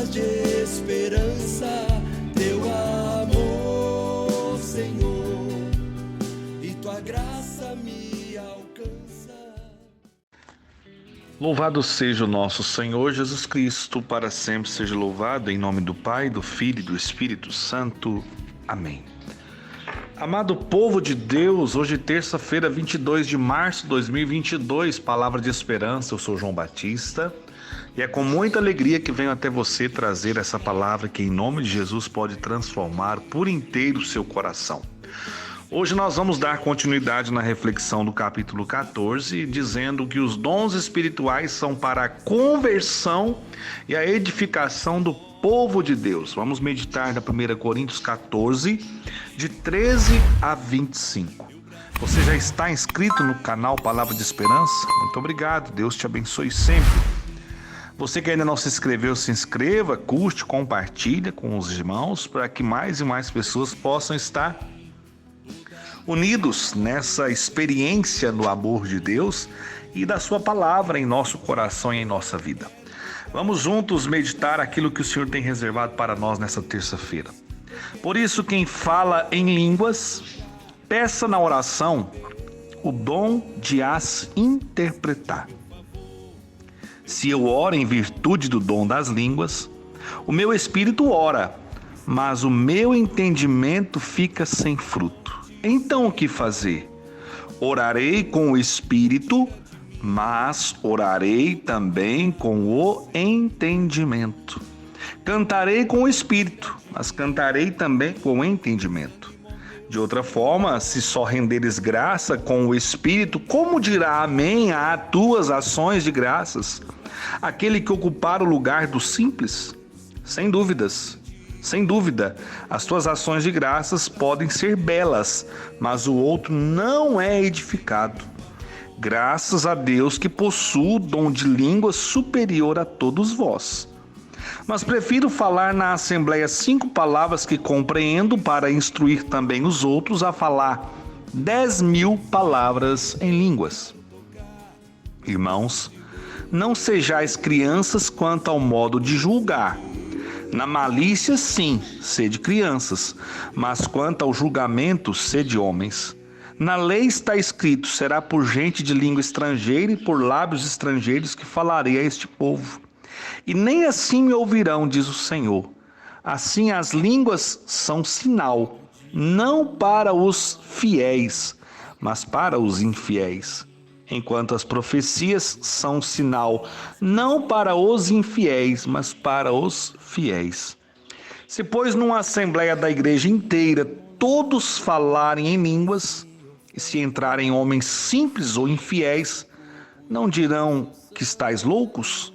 palavras de esperança, teu amor, Senhor, e tua graça me alcança. Louvado seja o nosso Senhor Jesus Cristo, para sempre seja louvado, em nome do Pai, do Filho e do Espírito Santo. Amém. Amado povo de Deus, hoje terça-feira, 22 de março de 2022, palavra de esperança, eu sou João Batista e é com muita alegria que venho até você trazer essa palavra que em nome de Jesus pode transformar por inteiro o seu coração. Hoje nós vamos dar continuidade na reflexão do capítulo 14, dizendo que os dons espirituais são para a conversão e a edificação do povo de Deus. Vamos meditar na 1 Coríntios 14, de 13 a 25. Você já está inscrito no canal Palavra de Esperança? Muito obrigado, Deus te abençoe sempre. Você que ainda não se inscreveu, se inscreva, curte, compartilha com os irmãos, para que mais e mais pessoas possam estar unidos nessa experiência no amor de Deus e da sua palavra em nosso coração e em nossa vida. Vamos juntos meditar aquilo que o Senhor tem reservado para nós nessa terça-feira. Por isso, quem fala em línguas, peça na oração o dom de as interpretar. Se eu oro em virtude do dom das línguas, o meu espírito ora, mas o meu entendimento fica sem fruto. Então o que fazer? Orarei com o espírito, mas orarei também com o entendimento. Cantarei com o espírito, mas cantarei também com o entendimento. De outra forma, se só renderes graça com o espírito, como dirá amém às tuas ações de graças? Aquele que ocupar o lugar do simples? Sem dúvida, as tuas ações de graças podem ser belas, mas o outro não é edificado. Graças a Deus que possuo o dom de língua superior a todos vós. Mas prefiro falar na assembleia 5 palavras que compreendo para instruir também os outros a falar 10.000 palavras em línguas. Irmãos, não sejais crianças quanto ao modo de julgar. Na malícia, sim, sede crianças, mas quanto ao julgamento, sede homens. Na lei está escrito, será por gente de língua estrangeira e por lábios estrangeiros que falarei a este povo. E nem assim me ouvirão, diz o Senhor. Assim as línguas são sinal, não para os fiéis, mas para os infiéis. Enquanto as profecias são sinal, não para os infiéis, mas para os fiéis. Se, pois, numa assembleia da igreja inteira, todos falarem em línguas, e se entrarem homens simples ou infiéis, não dirão que estáis loucos?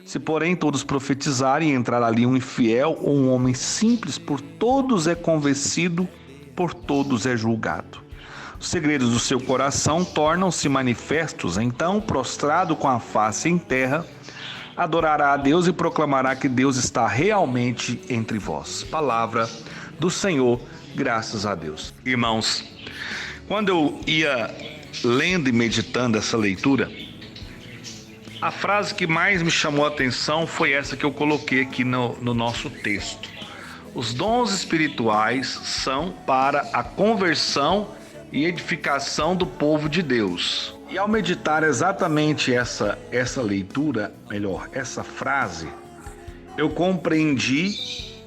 Se, porém, todos profetizarem e entrar ali um infiel ou um homem simples, por todos é convencido, por todos é julgado. Os segredos do seu coração tornam-se manifestos, então, prostrado com a face em terra, adorará a Deus e proclamará que Deus está realmente entre vós. Palavra do Senhor, graças a Deus. Irmãos, quando eu ia lendo e meditando essa leitura, a frase que mais me chamou a atenção foi essa que eu coloquei aqui no nosso texto. Os dons espirituais são para a conversão e edificação do povo de Deus. E ao meditar exatamente essa leitura, essa frase, eu compreendi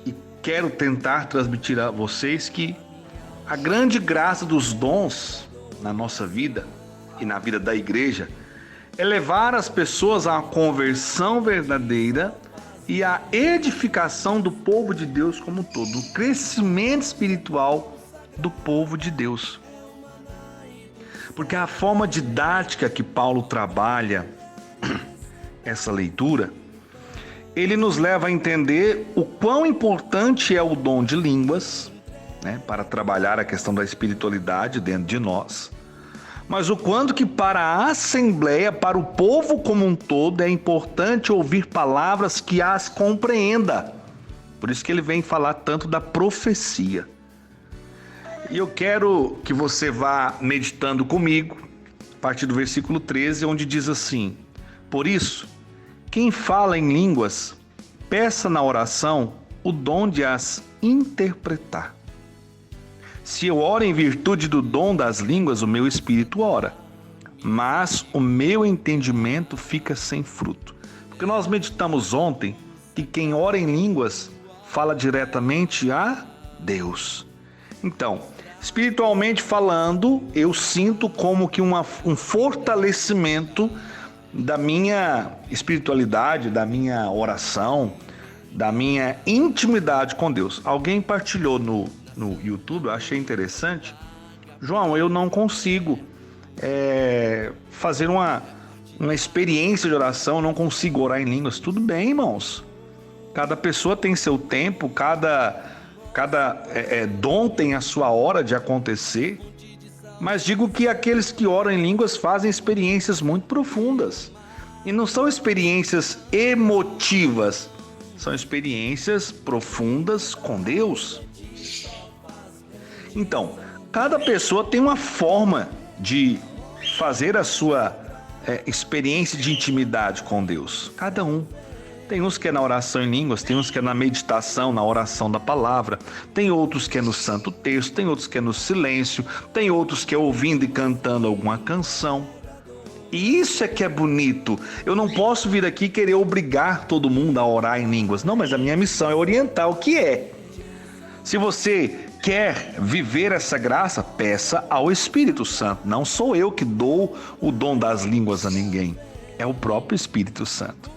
e quero tentar transmitir a vocês que a grande graça dos dons na nossa vida e na vida da igreja é levar as pessoas à conversão verdadeira e à edificação do povo de Deus como um todo, o crescimento espiritual do povo de Deus. Porque a forma didática que Paulo trabalha essa leitura, ele nos leva a entender o quão importante é o dom de línguas, para trabalhar a questão da espiritualidade dentro de nós, mas o quanto que para a assembleia, para o povo como um todo, é importante ouvir palavras que as compreenda. Por isso que ele vem falar tanto da profecia. E eu quero que você vá meditando comigo, a partir do versículo 13, onde diz assim: por isso, quem fala em línguas, peça na oração o dom de as interpretar. Se eu oro em virtude do dom das línguas, o meu espírito ora, mas o meu entendimento fica sem fruto. Porque nós meditamos ontem que quem ora em línguas fala diretamente a Deus. Então, espiritualmente falando, eu sinto como que um fortalecimento da minha espiritualidade, da minha oração, da minha intimidade com Deus. Alguém partilhou no YouTube, eu achei interessante. João, eu não consigo fazer uma experiência de oração, eu não consigo orar em línguas. Tudo bem, irmãos. Cada pessoa tem seu tempo, cada dom tem a sua hora de acontecer. Mas digo que aqueles que oram em línguas fazem experiências muito profundas. E não são experiências emotivas, são experiências profundas com Deus. Então, cada pessoa tem uma forma de fazer a sua experiência de intimidade com Deus. Cada um. Tem uns que é na oração em línguas, tem uns que é na meditação, na oração da palavra, tem outros que é no santo texto, tem outros que é no silêncio, tem outros que é ouvindo e cantando alguma canção. E isso é que é bonito. Eu não posso vir aqui querer obrigar todo mundo a orar em línguas. Não, mas a minha missão é orientar o que é. Se você quer viver essa graça, peça ao Espírito Santo. Não sou eu que dou o dom das línguas a ninguém. É o próprio Espírito Santo.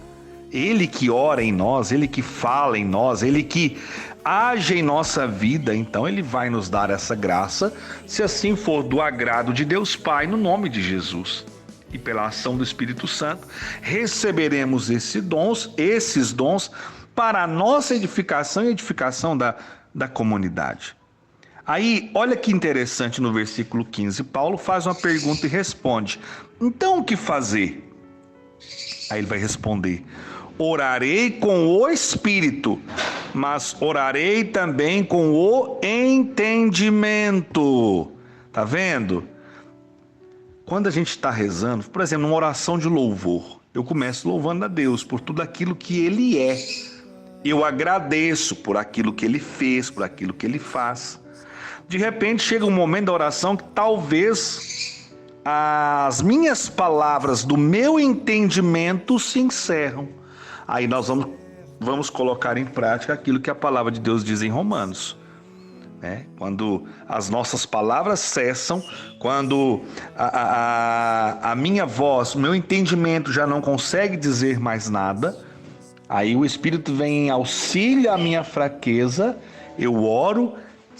Ele que ora em nós, Ele que fala em nós, Ele que age em nossa vida. Então Ele vai nos dar essa graça, se assim for do agrado de Deus Pai, no nome de Jesus. E pela ação do Espírito Santo, receberemos esses dons para a nossa edificação e edificação da comunidade. Aí, olha que interessante, no versículo 15, Paulo faz uma pergunta e responde: então o que fazer? Aí ele vai responder: orarei com o Espírito, mas orarei também com o entendimento. Tá vendo? Quando a gente está rezando, por exemplo, numa oração de louvor, eu começo louvando a Deus por tudo aquilo que Ele é. Eu agradeço por aquilo que Ele fez, por aquilo que Ele faz. De repente chega um momento da oração que talvez as minhas palavras do meu entendimento se encerram. Aí nós vamos colocar em prática aquilo que a palavra de Deus diz em Romanos. Quando as nossas palavras cessam, quando a minha voz, o meu entendimento já não consegue dizer mais nada, aí o Espírito vem em auxílio à minha fraqueza, eu oro,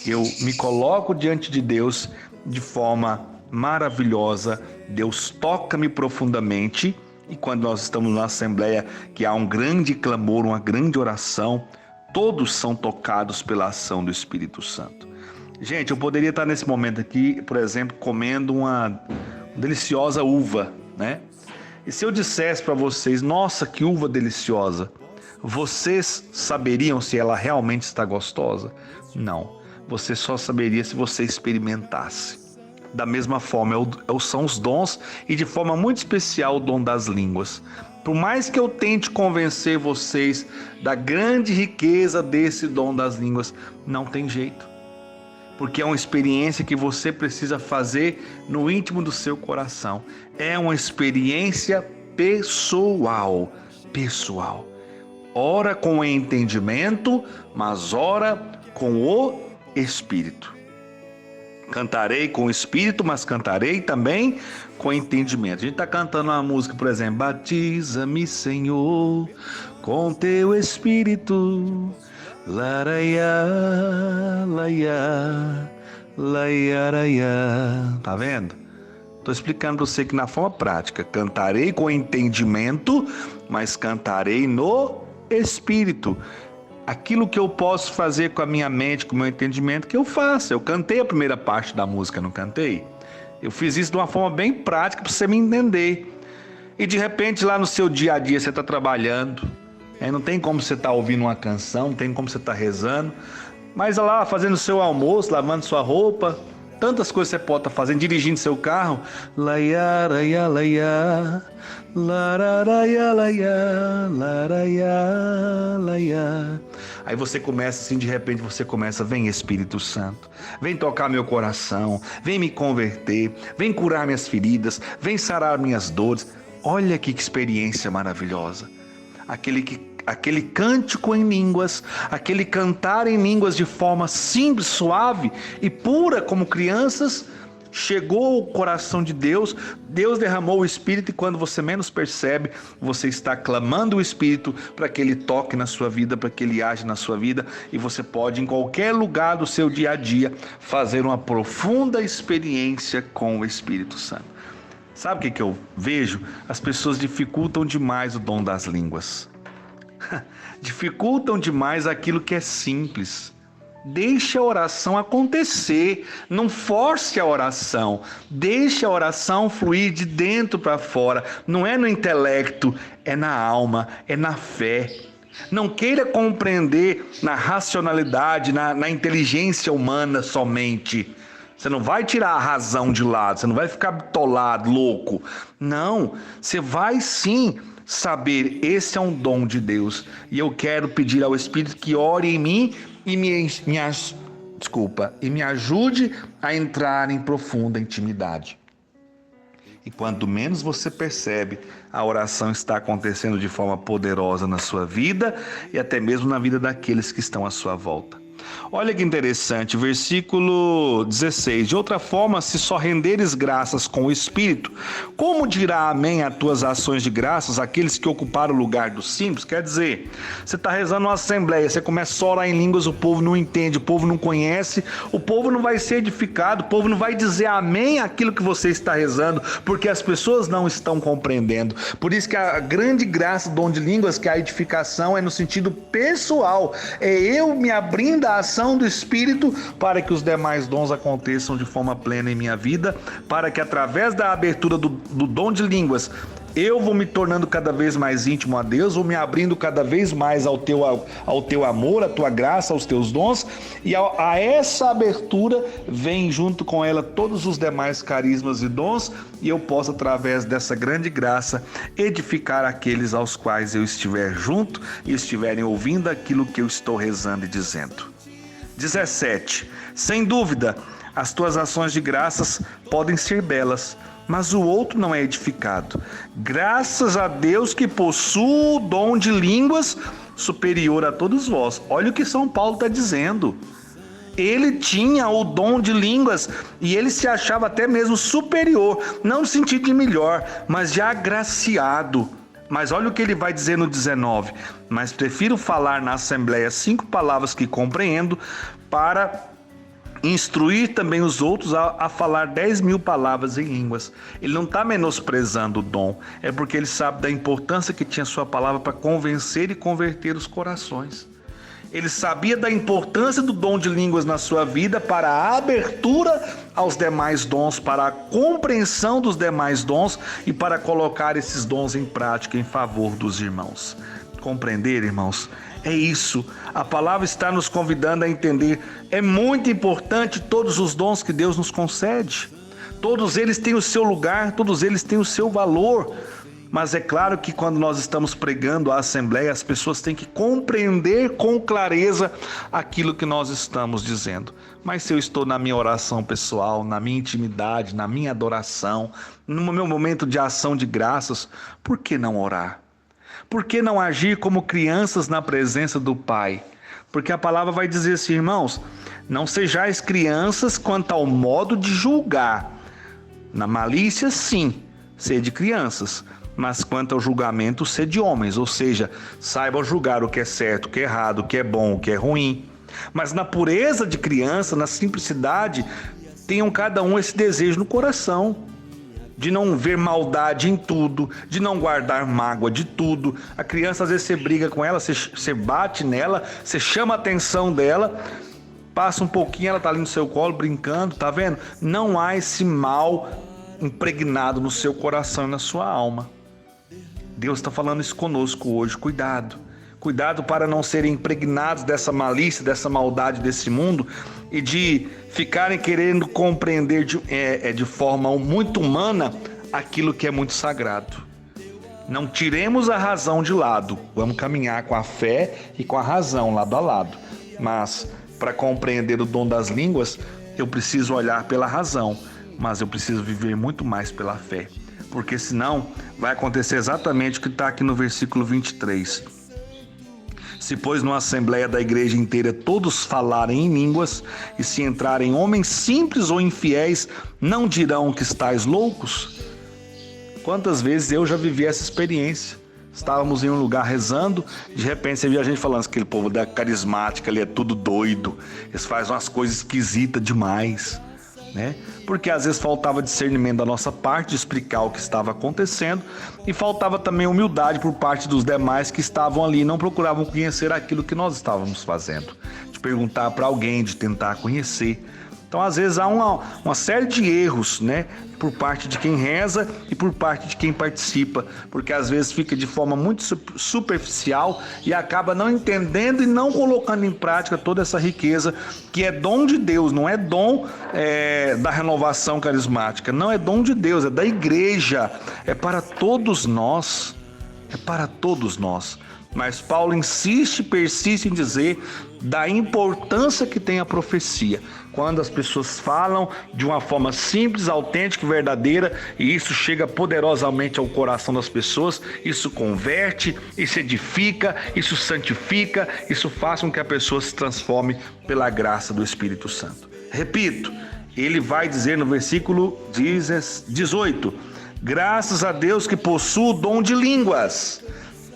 eu me coloco diante de Deus de forma maravilhosa, Deus toca-me profundamente, e quando nós estamos na assembleia, que há um grande clamor, uma grande oração, todos são tocados pela ação do Espírito Santo. Gente, eu poderia estar nesse momento aqui, por exemplo, comendo uma deliciosa uva, né? E se eu dissesse para vocês, nossa, que uva deliciosa, vocês saberiam se ela realmente está gostosa? Não, você só saberia se você experimentasse. Da mesma forma, são os dons, e de forma muito especial o dom das línguas. Por mais que eu tente convencer vocês da grande riqueza desse dom das línguas, não tem jeito. Porque é uma experiência que você precisa fazer no íntimo do seu coração. É uma experiência pessoal. Ora com o entendimento, mas ora com o Espírito. Cantarei com o Espírito, mas cantarei também com entendimento. A gente está cantando uma música, por exemplo: batiza-me, Senhor, com teu Espírito. Laraiá, laiá, laiaraiá. Tá vendo? Estou explicando para você que na forma prática, cantarei com entendimento, mas cantarei no Espírito. Aquilo que eu posso fazer com a minha mente, com o meu entendimento, que eu faço. Eu cantei a primeira parte da música, não cantei? Eu fiz isso de uma forma bem prática para você me entender. E de repente lá no seu dia a dia você está trabalhando, não tem como você estar ouvindo uma canção, não tem como você estar rezando, mas lá fazendo o seu almoço, lavando sua roupa, Tantas coisas você pode estar fazendo, dirigindo seu carro. Laia, laia, laia, lararaia, laia, laraia, laia. Aí você começa assim, de repente você começa, vem Espírito Santo, vem tocar meu coração, vem me converter, vem curar minhas feridas, vem sarar minhas dores. Olha que experiência maravilhosa. Aquele cântico em línguas, aquele cantar em línguas de forma simples, suave e pura como crianças, chegou ao coração de Deus, Deus derramou o Espírito e quando você menos percebe, você está clamando o Espírito para que Ele toque na sua vida, para que Ele age na sua vida e você pode em qualquer lugar do seu dia a dia fazer uma profunda experiência com o Espírito Santo. Sabe o que eu vejo? As pessoas dificultam demais o dom das línguas. Dificultam demais aquilo que é simples. Deixe a oração acontecer, não force a oração, deixe a oração fluir de dentro para fora, não é no intelecto, é na alma, é na fé. Não queira compreender na racionalidade, na inteligência humana somente. Você não vai tirar a razão de lado, você não vai ficar bitolado, louco. Não, você vai sim saber, esse é um dom de Deus. E eu quero pedir ao Espírito que ore em mim e me ajude a entrar em profunda intimidade. E quanto menos você percebe, a oração está acontecendo de forma poderosa na sua vida e até mesmo na vida daqueles que estão à sua volta. Olha que interessante, versículo 16. De outra forma, se só renderes graças com o Espírito, como dirá amém a tuas ações de graças aqueles que ocuparam o lugar dos simples? Quer dizer, você está rezando numa assembleia, você começa a orar em línguas, o povo não entende, o povo não conhece, o povo não vai ser edificado, o povo não vai dizer amém àquilo que você está rezando, porque as pessoas não estão compreendendo. Por isso que a grande graça do dom de línguas, que é a edificação, é no sentido pessoal, é eu me abrindo à ação do Espírito para que os demais dons aconteçam de forma plena em minha vida, para que através da abertura do dom de línguas eu vou me tornando cada vez mais íntimo a Deus, vou me abrindo cada vez mais ao teu amor, à tua graça, aos teus dons, e a essa abertura vem junto com ela todos os demais carismas e dons, e eu posso através dessa grande graça edificar aqueles aos quais eu estiver junto e estiverem ouvindo aquilo que eu estou rezando e dizendo. 17. Sem dúvida, as tuas ações de graças podem ser belas, mas o outro não é edificado. Graças a Deus que possui o dom de línguas superior a todos vós. Olha o que São Paulo está dizendo. Ele tinha o dom de línguas e ele se achava até mesmo superior, não no sentido de melhor, mas de agraciado. Mas olha o que ele vai dizer no 19. Mas prefiro falar na assembleia 5 palavras que compreendo para instruir também os outros a falar 10.000 palavras em línguas. Ele não está menosprezando o dom, é porque ele sabe da importância que tinha a sua palavra para convencer e converter os corações. Ele sabia da importância do dom de línguas na sua vida para a abertura aos demais dons, para a compreensão dos demais dons e para colocar esses dons em prática em favor dos irmãos. Compreender, irmãos? É isso. A palavra está nos convidando a entender. É muito importante todos os dons que Deus nos concede. Todos eles têm o seu lugar, todos eles têm o seu valor. Mas é claro que quando nós estamos pregando a assembleia, as pessoas têm que compreender com clareza aquilo que nós estamos dizendo. Mas se eu estou na minha oração pessoal, na minha intimidade, na minha adoração, no meu momento de ação de graças, por que não orar? Por que não agir como crianças na presença do Pai? Porque a palavra vai dizer assim, irmãos, não sejais crianças quanto ao modo de julgar. Na malícia, sim, sede crianças. Mas quanto ao julgamento, sede homens, ou seja, saibam julgar o que é certo, o que é errado, o que é bom, o que é ruim. Mas na pureza de criança, na simplicidade, tenham cada um esse desejo no coração, de não ver maldade em tudo, de não guardar mágoa de tudo. A criança, às vezes, você briga com ela, você bate nela, você chama a atenção dela, passa um pouquinho, ela está ali no seu colo, brincando, tá vendo? Não há esse mal impregnado no seu coração e na sua alma. Deus está falando isso conosco hoje, cuidado. Cuidado para não serem impregnados dessa malícia, dessa maldade desse mundo e de ficarem querendo compreender de forma muito humana aquilo que é muito sagrado. Não tiremos a razão de lado, vamos caminhar com a fé e com a razão lado a lado. Mas para compreender o dom das línguas, eu preciso olhar pela razão, mas eu preciso viver muito mais pela fé. Porque senão vai acontecer exatamente o que está aqui no versículo 23. Se, pois, numa assembleia da igreja inteira todos falarem em línguas, e se entrarem homens simples ou infiéis, não dirão que estáis loucos? Quantas vezes eu já vivi essa experiência? Estávamos em um lugar rezando, de repente você via a gente falando, aquele povo da carismática ali é tudo doido, eles fazem umas coisas esquisitas demais, né? Porque às vezes faltava discernimento da nossa parte de explicar o que estava acontecendo, e faltava também humildade por parte dos demais que estavam ali e não procuravam conhecer aquilo que nós estávamos fazendo, de perguntar para alguém, de tentar conhecer. Então, às vezes, há uma série de erros, né, por parte de quem reza e por parte de quem participa, porque às vezes fica de forma muito superficial e acaba não entendendo e não colocando em prática toda essa riqueza que é dom de Deus, não é dom da renovação carismática, não é dom de Deus, é da igreja, é para todos nós, é para todos nós. Mas Paulo insiste e persiste em dizer da importância que tem a profecia. Quando as pessoas falam de uma forma simples, autêntica e verdadeira, e isso chega poderosamente ao coração das pessoas, isso converte, isso edifica, isso santifica, isso faz com que a pessoa se transforme pela graça do Espírito Santo. Repito, ele vai dizer no versículo 18, graças a Deus que possui o dom de línguas.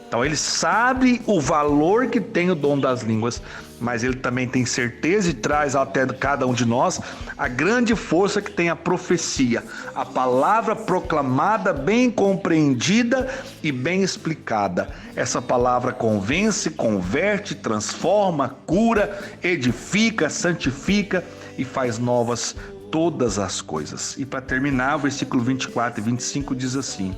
Então ele sabe o valor que tem o dom das línguas, mas ele também tem certeza e traz até cada um de nós a grande força que tem a profecia, a palavra proclamada, bem compreendida e bem explicada. Essa palavra convence, converte, transforma, cura, edifica, santifica e faz novas todas as coisas. E para terminar, o versículo 24 e 25 diz assim: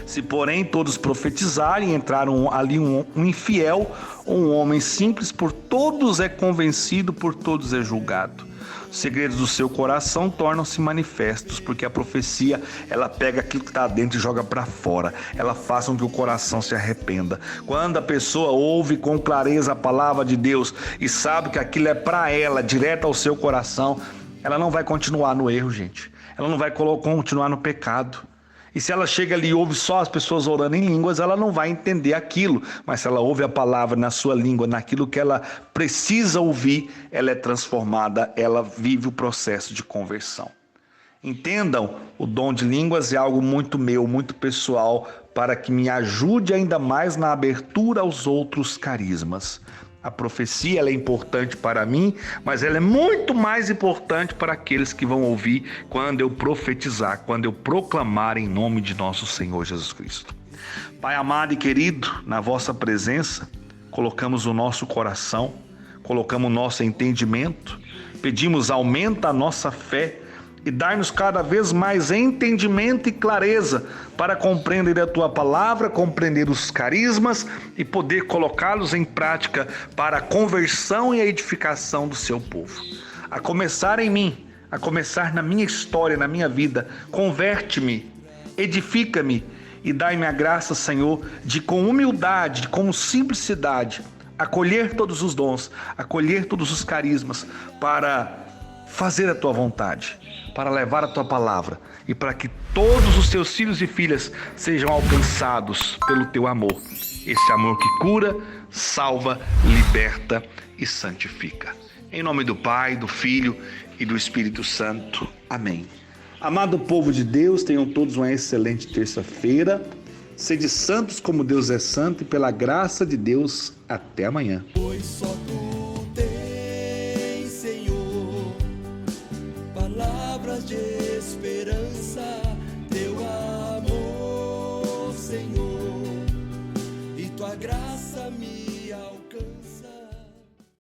se, porém, todos profetizarem, entrar ali um infiel ou um homem simples, por todos é convencido, por todos é julgado. Os segredos do seu coração tornam-se manifestos, porque a profecia, ela pega aquilo que está dentro e joga para fora. Ela faz com que o coração se arrependa. Quando a pessoa ouve com clareza a palavra de Deus e sabe que aquilo é para ela, direto ao seu coração, ela não vai continuar no erro, gente. Ela não vai continuar no pecado. E se ela chega ali e ouve só as pessoas orando em línguas, ela não vai entender aquilo. Mas se ela ouve a palavra na sua língua, naquilo que ela precisa ouvir, ela é transformada, ela vive o processo de conversão. Entendam, o dom de línguas é algo muito meu, muito pessoal, para que me ajude ainda mais na abertura aos outros carismas. A profecia, ela é importante para mim, mas ela é muito mais importante para aqueles que vão ouvir quando eu profetizar, quando eu proclamar em nome de nosso Senhor Jesus Cristo. Pai amado e querido, na vossa presença, colocamos o nosso coração, colocamos o nosso entendimento, pedimos aumenta a nossa fé e dai-nos cada vez mais entendimento e clareza para compreender a Tua palavra, compreender os carismas e poder colocá-los em prática para a conversão e a edificação do Seu povo. A começar em mim, a começar na minha história, na minha vida, converte-me, edifica-me e dai-me a graça, Senhor, de com humildade, com simplicidade, acolher todos os dons, acolher todos os carismas para fazer a Tua vontade, para levar a Tua palavra e para que todos os Teus filhos e filhas sejam alcançados pelo Teu amor. Esse amor que cura, salva, liberta e santifica. Em nome do Pai, do Filho e do Espírito Santo. Amém. Amado povo de Deus, tenham todos uma excelente terça-feira. Sede santos como Deus é santo e pela graça de Deus, até amanhã. Pois só Tu tens, Senhor, palavras de esperança, Teu amor, Senhor, e Tua graça me